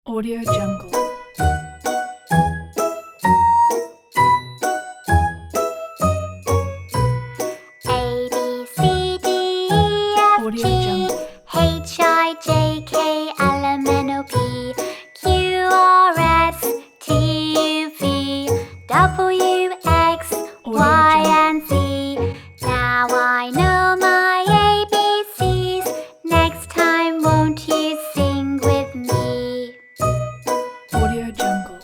Audio Jungle. A B C D E F Audio G Jungle. H I J K L M N O P Q R S T U V W X Y and Z. Now I know my ABCs. Next time won't you sing with me? Audio Jungle.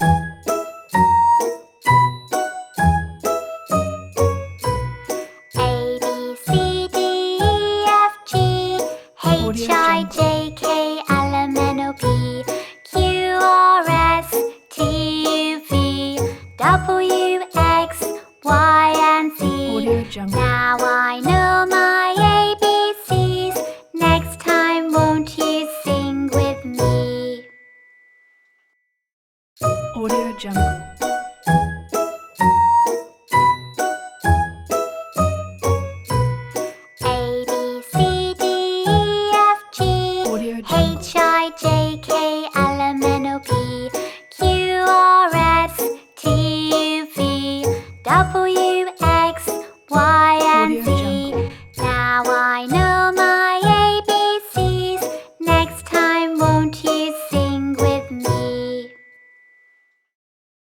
A B C D E F G H I J K L M N O P Q R S T U V W X Y and Z. Audio Jungle. Now I know my ABCs. Next time won't you sing with me? Audio Jungle. A B C D E F G Audio Jungle. H I J K L M N O P Q R S T U V W X Y and Audio Z. Jungle. Now I know my ABCs. Next time won't you sing with me?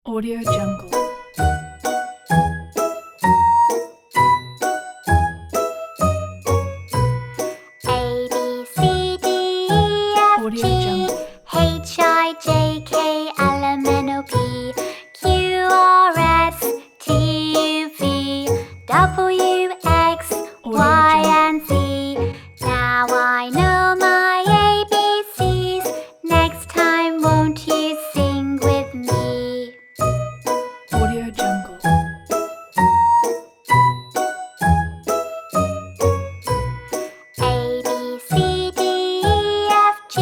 Audio Jungle. A B C D E F Audio G Jungle. H I J K L M N O P Q R S T U V W X Y and Z. Now I know my ABCs. Next time won't you sing with me? Audio Jungle. A B C D E F G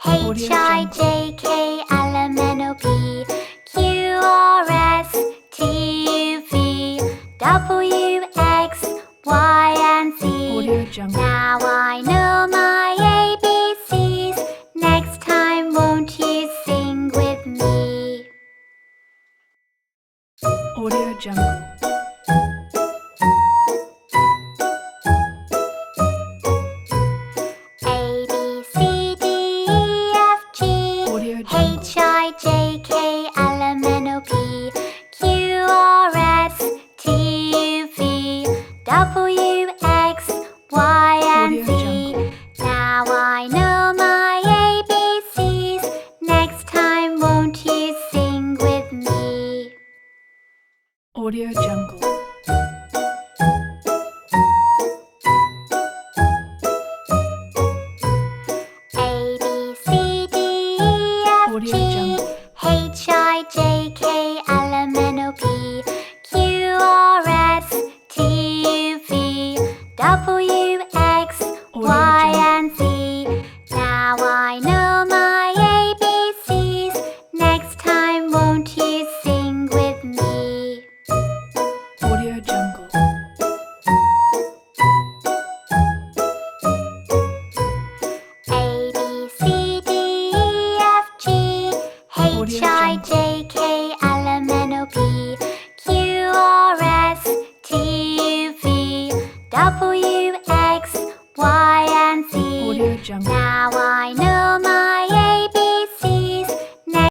H I J K L M N O P Q R S T U V W X Y and Z. Audio Jungle. Now I know my ABCs. Next time won't you sing with me? Audio Jungle. A B C D E F G Audio Jungle. H I J K L M N O P Q R S T U V W X Y and Audio Z. Jungle. Now I know my ABCs. Next time won't you sing with me? Audio Jungle. A B C D E F Audio G Jungle. H I J K L M N O P Q R S T U V W X Y and Z. Now I know my ABCs. Next time won't you sing with me? Audio Jungle. A B C D E F G H I J K L M N O P Q R S T U V W X Y and Z. Audio Jungle.